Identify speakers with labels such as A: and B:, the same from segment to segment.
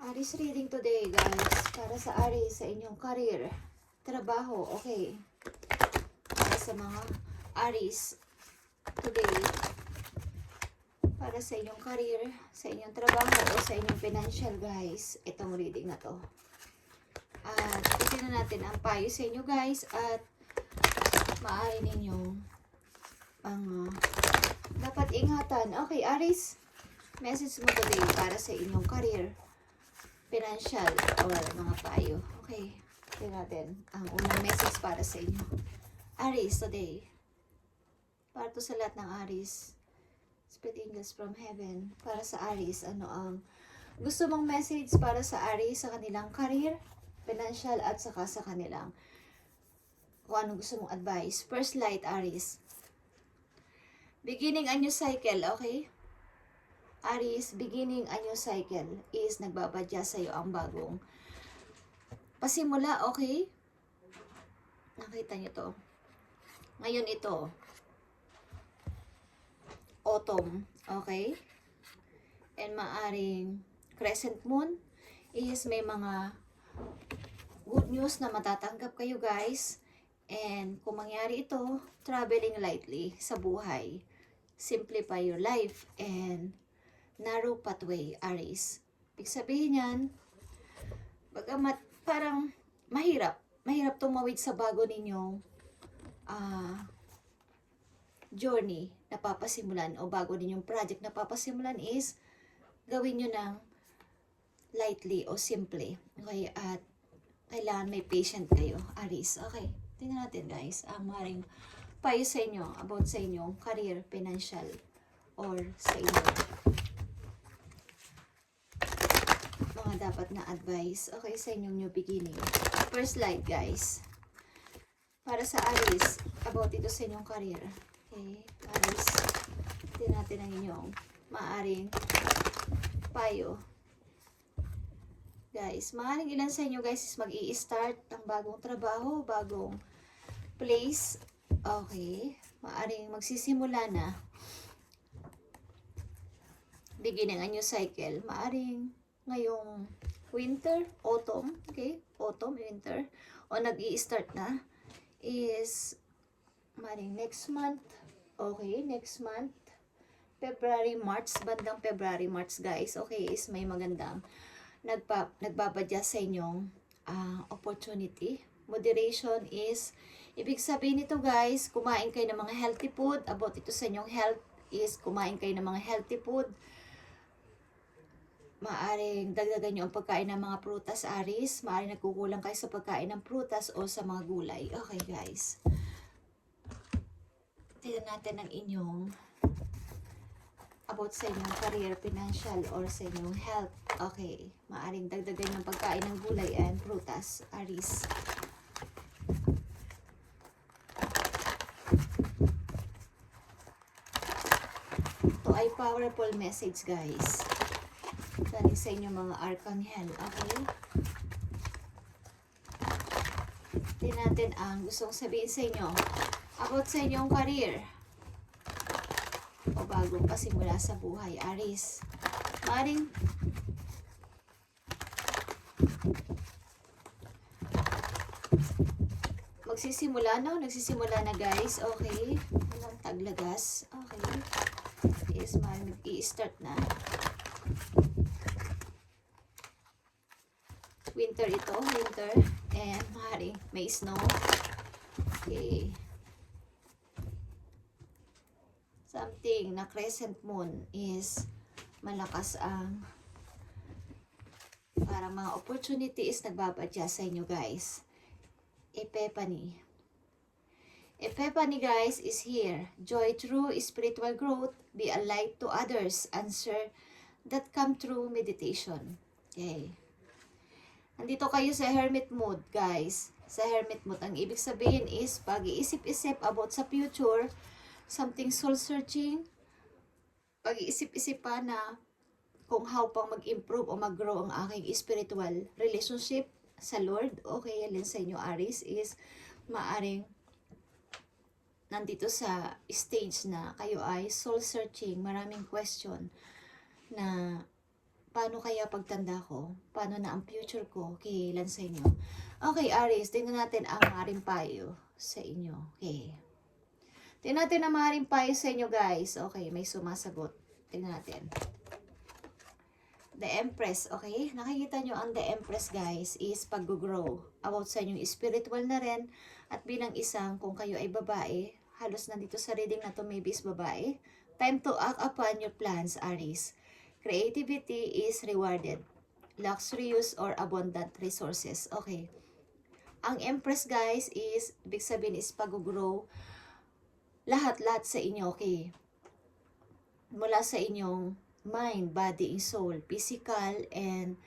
A: Aries reading today, guys. Para sa Aries, sa inyong career, trabaho, okay. Para sa mga Aries today, para sa inyong career, sa inyong trabaho, o sa inyong financial, guys. Itong reading na to. At itin na natin ang payo sa inyo, guys. At maaari ninyong dapat ingatan. Okay, Aries, message mo today para sa inyong career, financial, or mga payo. Okay, tingnan natin ang unang message para sa inyo. Aries today. Para to sa lahat ng Aries. Spirit angels from heaven. Para sa Aries, ano ang gusto mong message para sa Aries sa kanilang career, financial, at saka sa kanilang kung anong gusto mong advice. First light, Aries. Beginning a new cycle, okay? Aries, beginning a new cycle is nagbabadya sa'yo ang bagong pasimula, okay? Nakita nyo to. Ngayon ito, autumn, okay? And maaring crescent moon is may mga good news na matatanggap kayo, guys. And kung mangyari ito, traveling lightly sa buhay. Simplify your life and narrow pathway, Aries. Ibig sabihin yan, bagamat parang mahirap tumawid sa bago ninyong journey na papasimulan o bago ninyong project na papasimulan is gawin nyo ng lightly o simple. Okay, at kailangan may patient kayo, Aries. Okay, tingnan natin, guys, ang maring payo sa inyo about sa inyong career, financial, or sa inyong mga dapat na advice, okay, sa inyong new beginning. First light, guys. Para sa Aries, about ito sa inyong career. Okay, Aries, tingnan natin ang inyong maaring payo. Guys, maaring ilan sa inyo, guys, is mag-i-start ng bagong trabaho, bagong place. Okay, maaring magsisimula na. Beginning a new cycle. Maaring ngayong winter, autumn, okay? Autumn, winter, o nag-i-start na is maring next month, okay? Next month, February, March, bandang February, March, guys, okay, is may magandang nagbabadya sa inyong opportunity. Moderation is, ibig sabihin nito, guys, kumain kayo ng mga healthy food. About ito sa inyong health is kumain kayo ng mga healthy food. Maaring dagdagan nyo ang pagkain ng mga prutas, Aries. Maaring nagkukulang kayo sa pagkain ng prutas o sa mga gulay. Okay, guys. Tignan natin ang inyong about sa inyong career, financial, or sa inyong health. Okay. Maaring dagdagan ng pagkain ng gulay and prutas, Aries. Ito ay powerful message, guys. Galing sa inyo mga archangel, okay? Tingnan natin ang gustong sabihin sa inyo about sa inyong career o bagong pasimula sa buhay, Aries. Maring nagsisimula na, guys, okay? Walang taglagas, okay? Is maring mag-i-start na. Winter ito, winter, and maaaring may snow. Okay. Something na crescent moon is malakas ang parang mga opportunities nagbabadya sa inyo, guys. Epiphany. Epiphany, guys, is here. Joy through spiritual growth. Be a light to others. Answer that come through meditation. Okay. Nandito kayo sa hermit mode, guys. Sa hermit mode, ang ibig sabihin is pag-iisip-isip about sa future, something soul-searching, pag-iisip-isip pa na kung how pang mag-improve o mag-grow ang aking spiritual relationship sa Lord. Okay, yan sa inyo, Aries, is maaring nandito sa stage na kayo ay soul-searching, maraming question na paano kaya pagtanda ko? Paano na ang future ko? Okay, ilan sa inyo? Okay, Aries, tingnan natin ang maaaring payo sa inyo. Okay. Tingnan natin ang maaaring payo sa inyo, guys. Okay, may sumasagot. Tingnan natin. The Empress, okay? Nakikita nyo ang The Empress, guys, is pag-grow. About sa inyong spiritual na rin. At bilang isang, kung kayo ay babae, halos nandito sa reading na to, maybe is babae. Time to act upon your plans, Aries. Creativity is rewarded. Luxurious or abundant resources. Okay. Ang Empress, guys, is, ibig sabihin is pag-grow. Lahat-lahat sa inyo, okay? Mula sa inyong mind, body, and soul, physical, and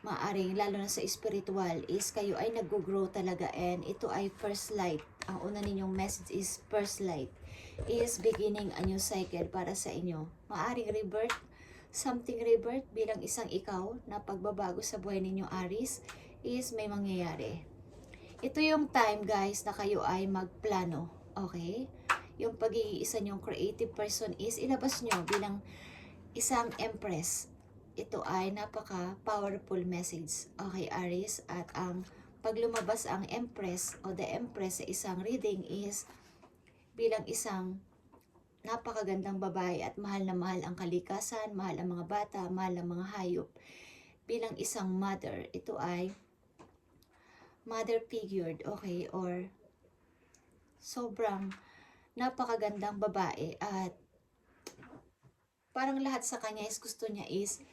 A: maaring, lalo na sa spiritual, is kayo ay nag-grow talaga, and ito ay first light. Ang una ninyong message is first light, is beginning a new cycle para sa inyo. Maaring rebirth, something rebirth bilang isang ikaw na pagbabago sa buhay ninyo, Aries, is may mangyayari. Ito yung time, guys, na kayo ay magplano, okay? Yung pagiging isa nyong creative person is ilabas nyo bilang isang Empress. Ito ay napaka-powerful message. Okay, Aries, at ang paglumabas ang Empress o the Empress sa isang reading is bilang isang napakagandang babae at mahal na mahal ang kalikasan, mahal ang mga bata, mahal ang mga hayop. Bilang isang mother, ito ay mother figured, okay, or sobrang napakagandang babae at parang lahat sa kanya is gusto niya is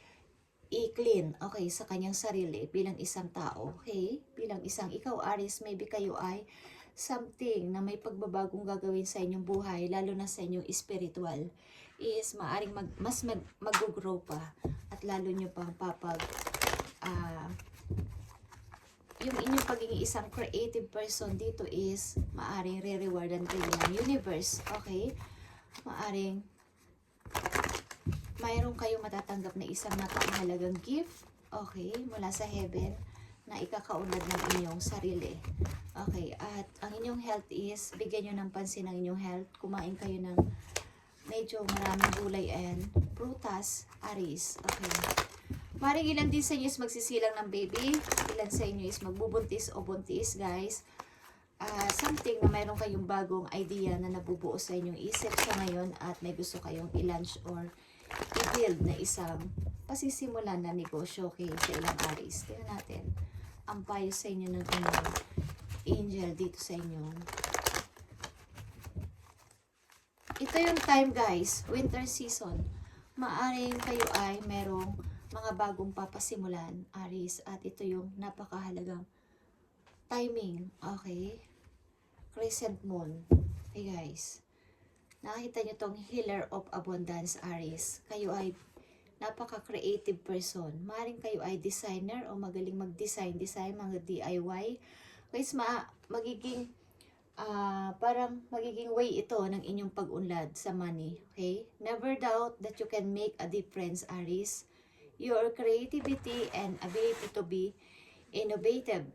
A: i-clean, okay, sa kanyang sarili bilang isang tao, okay? Bilang isang ikaw, Aries, maybe kayo ay something na may pagbabagong gagawin sa inyong buhay, lalo na sa inyong spiritual, is maaring mag-grow pa at lalo nyo pang yung inyong pagiging isang creative person dito is maaring re-rewardan kayo ng universe, okay? Maaring mayroon kayong matatanggap na isang napakahalagang gift, okay, mula sa heaven na ikakaunlad ng inyong sarili. Okay, at ang inyong health is, bigyan nyo ng pansin ang inyong health. Kumain kayo ng medyo maraming gulay and prutas, Aries. Okay. Maring ilan din sa inyo is magsisilang ng baby. Ilan sa inyo is magbubuntis o buntis, guys. Something na mayroon kayong bagong idea na nabubuo sa inyong isip sa ngayon at may gusto kayong i-launch or i-build na isang pasisimulan na negosyo, okay, sa ilang Aries. Tingnan natin ang payo sa inyo ng inyong angel dito sa inyo. Ito yung time, guys, winter season. Maaring kayo ay merong mga bagong papasimulan, Aries, at ito yung napakahalagang timing, okay? Crescent moon. Okay, guys. Nakita nyo tong healer of abundance, Aries. Kayo ay napaka-creative person. Maaaring kayo ay designer o magaling mag-design, mga DIY. Guys, magiging parang magiging way ito ng inyong pag-unlad sa money, okay? Never doubt that you can make a difference, Aries. Your creativity and ability to be innovative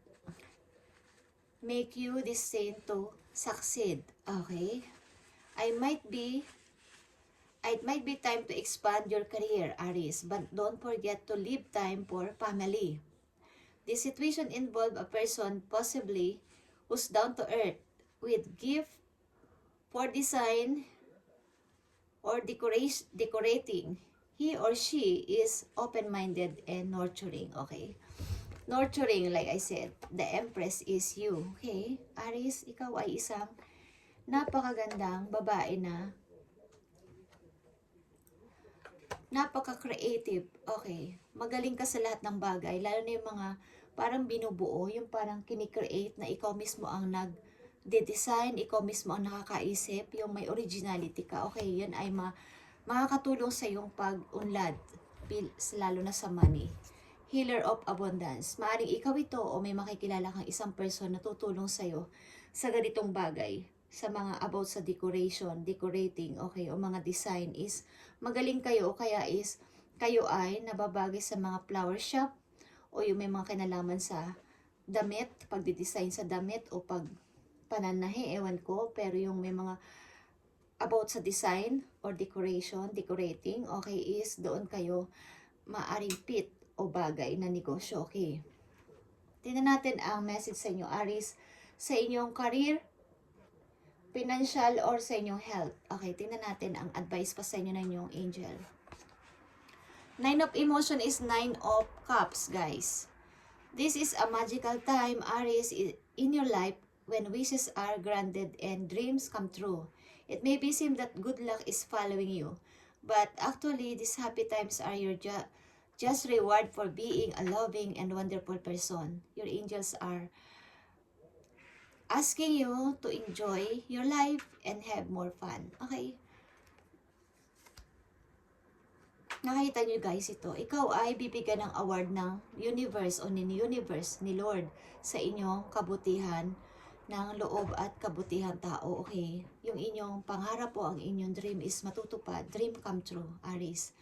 A: make you destined to succeed, okay? It might be time to expand your career, Aries, but don't forget to leave time for family. This situation involves a person possibly who's down to earth with gift for design or decorating. He or she is open-minded and nurturing, okay? Nurturing, like I said, the Empress is you, okay? Aries, ikaw ay isang napakagandang babae na napaka-creative, okay? Magaling ka sa lahat ng bagay, lalo na yung mga parang binubuo, yung parang kinikreate na ikaw mismo ang nag-design, ikaw mismo ang nakakaisip, yung may originality ka, okay? Yun ay makakatulong sa iyong pag-unlad, lalo na sa money. Healer of abundance. Maaring ikaw ito o may makikilala kang isang person na tutulong sa'yo sa ganitong bagay. Sa mga about sa decorating, okay, o mga design is magaling kayo o kaya is kayo ay nababagay sa mga flower shop o yung may mga kinalaman sa damit, pagdidesign sa damit o pananahe, ewan ko, pero yung may mga about sa design or decorating, okay, is doon kayo maaring fit o bagay na negosyo. Okay. Tingnan natin ang message sa inyo, Aries, sa inyong career, financial, or sa inyong health. Okay, tingnan natin ang advice pa sa inyo ng inyong angel. 9 of emotion is 9 of cups, guys. This is a magical time, Aries, in your life when wishes are granted and dreams come true. It may be seem that good luck is following you, but actually these happy times are your just reward for being a loving and wonderful person. Your angels are asking you to enjoy your life and have more fun. Okay? Nakita nyo guys ito. Ikaw ay bibigyan ng award ng universe o ni universe, ni Lord, sa inyong kabutihan ng loob at kabutihan tao. Okay? Yung inyong pangarap po, ang inyong dream is matutupad. Dream come true, Aries.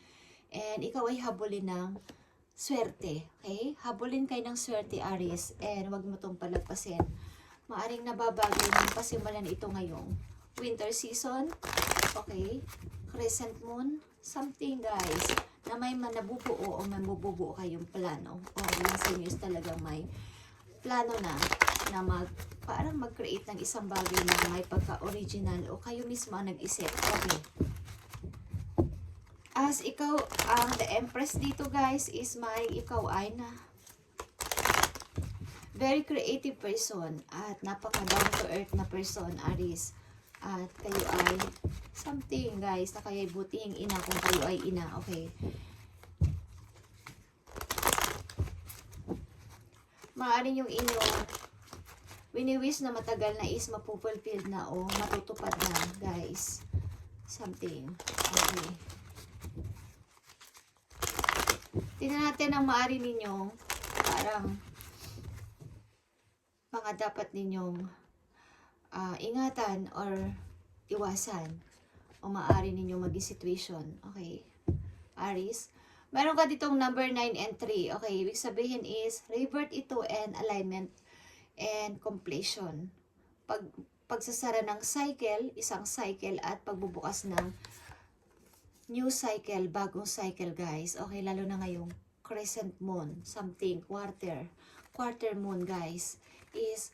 A: And ikaw ay habulin ng swerte. Okay? Habulin kayo ng swerte, Aries. And wag mo itong palagpasin. Maaring nababagay ng pasimulan ito ngayong winter season. Okay? Crescent moon. Something, guys, na may nabubuo o may mabubuo kayong plano. O yung sa inyo is talagang may plano na parang mag-create ng isang bagay na may pagka-original o kayo mismo ang nag-isip. Okay. As ikaw, ang the Empress dito, guys, is ikaw ay na very creative person at napaka down to earth na person, Aries. At kayo ay something, guys, na kayo ay butihing ina kung kayo ay ina. Okay. Maaaring yung inyong wini-wish na matagal na is mapupulfilled na o matutupad na, guys. Something. Okay. Tingnan natin ang maaari ninyong parang mga dapat ninyong ingatan or iwasan o maaari ninyong maging situation. Okay, Aries. Meron ka ditong number 9 and 3. Okay, ibig sabihin is revert ito and alignment and completion. Pagsasara ng cycle, isang cycle at pagbubukas ng new cycle, bagong cycle, guys. Okay, lalo na ngayong crescent moon, something, quarter moon, guys, is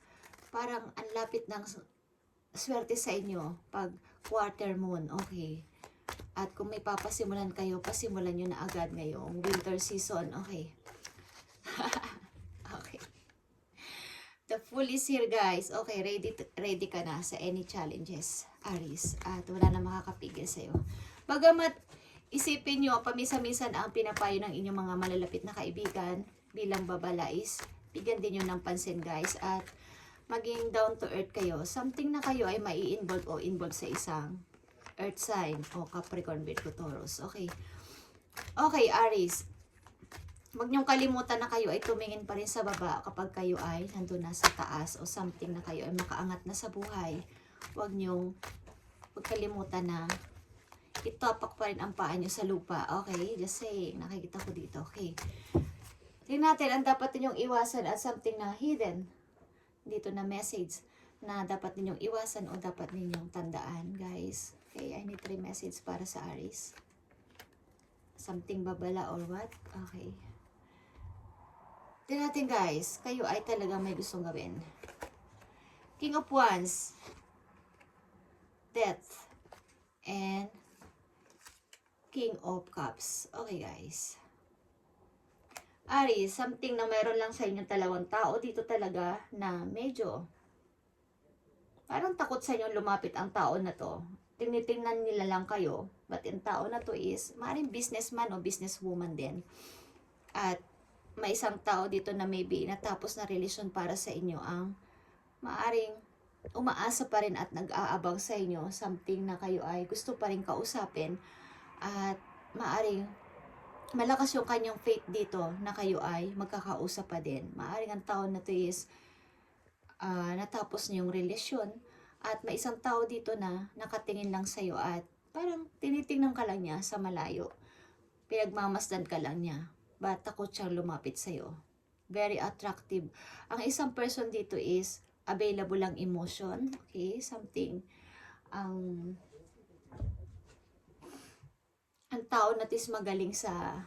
A: parang ang lapit ng swerte sa inyo pag quarter moon. Okay. At kung may papasimulan kayo, pasimulan nyo na agad ngayong winter season. Okay. Okay. The Fool is here, guys. Okay, ready ka na sa any challenges, Aries. At wala na makakapigil sa'yo. Bagamat isipin nyo, pamisa-minsan ang pinapayo ng inyong mga malalapit na kaibigan bilang babalais, bigyan din nyo ng pansin, guys. At maging down to earth kayo. Something na kayo ay mai-involve o involve sa isang earth sign o Capricorn, Virgo, Taurus. Okay. Okay, Aries. Huwag niyong kalimutan na kayo ay tumingin pa rin sa baba kapag kayo ay nandun na sa taas o something na kayo ay makaangat na sa buhay. Huwag niyong kalimutan na itapak pa rin ang paa niyo sa lupa. Okay? Just saying. Nakikita ko dito. Okay. Tingnan natin ang dapat ninyong iwasan at something na hidden dito na message na dapat ninyong iwasan o dapat ninyong tandaan, guys. Okay, I need 3 message para sa Aries. Something babala or what? Okay. Tingnan natin, guys. Kayo ay talagang may gustong gawin. King of Wands, Death, and King of Cups. Okay, guys. Aries, something na meron lang sa inyong dalawang tao dito talaga na medyo parang takot sa inyo lumapit ang tao na to. Tinitingnan nila lang kayo. But yung tao na to is maaaring businessman o businesswoman din. At may isang tao dito na maybe natapos na relasyon para sa inyo ang maaaring umaasa pa rin at nag-aabang sa inyo. Something na kayo ay gusto pa rin kausapin. At maaaring malakas yung kanyang faith dito na kayo ay magkakausap pa din. Maaaring ang tao na to is natapos niya yung relasyon at may isang tao dito na nakatingin lang sa'yo at parang tinitingnan ka lang niya sa malayo. Pinagmamasdan ka lang niya. But takot siyang lumapit sa'yo. Very attractive. Ang isang person dito is available ang emotion. Okay, something. Ang tao na is magaling sa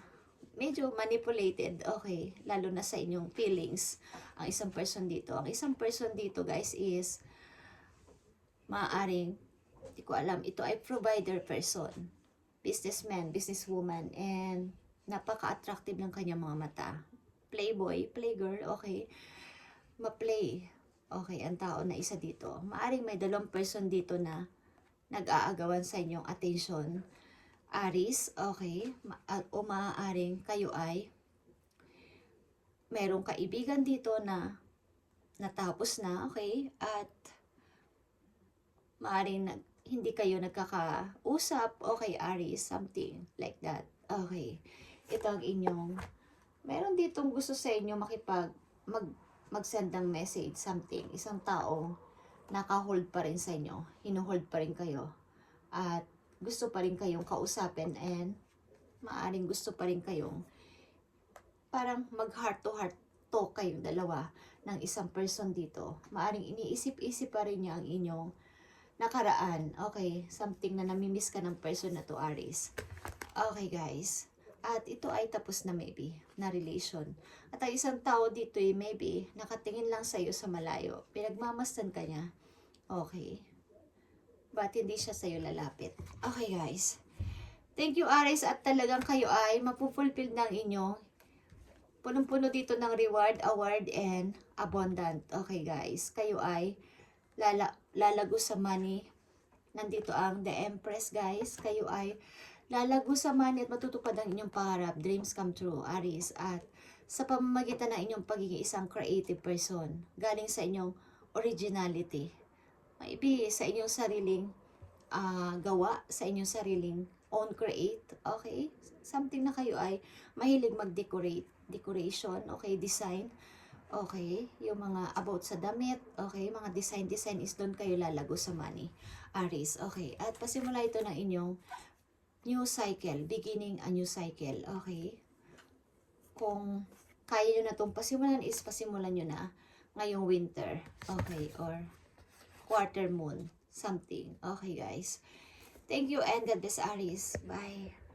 A: medyo manipulated, okay, lalo na sa inyong feelings, ang isang person dito. Ang isang person dito, guys, is maaaring, hindi ko alam, ito ay provider person, businessman, businesswoman, and napaka-attractive ng kanyang mga mata. Playboy, playgirl, okay, ma-play, okay, ang tao na isa dito. Maaaring may dalawang person dito na nag-aagawan sa inyong attention. Aries, okay, o maaaring kayo ay merong kaibigan dito na natapos na, okay, at maaaring hindi kayo nagkakausap, okay, Aries, something like that, okay. Ito ang inyong, meron ditong gusto sa inyo mag-send ng message, something, isang tao, naka-hold pa rin sa inyo, hinuhold pa rin kayo, at gusto pa rin kayong kausapin, and maaaring gusto pa rin kayong parang mag-heart to heart talk kayong dalawa ng isang person dito. Maaaring iniisip-isip pa rin niya ang inyong nakaraan. Okay, something na namimiss ka ng person na to, Aries. Okay, guys. At ito ay tapos na maybe, na relation. At ang isang tao dito ay maybe nakatingin lang sa'yo sa malayo. Pinagmamasdan ka niya. Okay. But hindi siya sa'yo lalapit. Okay, guys. Thank you, Aries. At talagang kayo ay mapupulfill ng inyo. Punong-puno dito ng reward, award, and abundant. Okay, guys. Kayo ay lalago sa money. Nandito ang The Empress, guys. Kayo ay lalago sa money at matutupad ang inyong pangarap. Dreams come true, Aries. At sa pamamagitan ng inyong pagiging isang creative person, galing sa inyong originality. Maybe sa inyong sariling gawa, sa inyong sariling own create, okay? Something na kayo ay mahilig mag-decorate, decoration, okay, design, okay? Yung mga about sa damit, okay? Mga design is doon kayo lalago sa money, Aries, okay? At pasimula ito ng inyong new cycle, beginning a new cycle, okay? Kung kaya nyo na itong pasimulan, is pasimulan nyo na ngayong winter, okay? Or quarter moon, something. Okay, guys. Thank you, and God bless, Aries. Bye.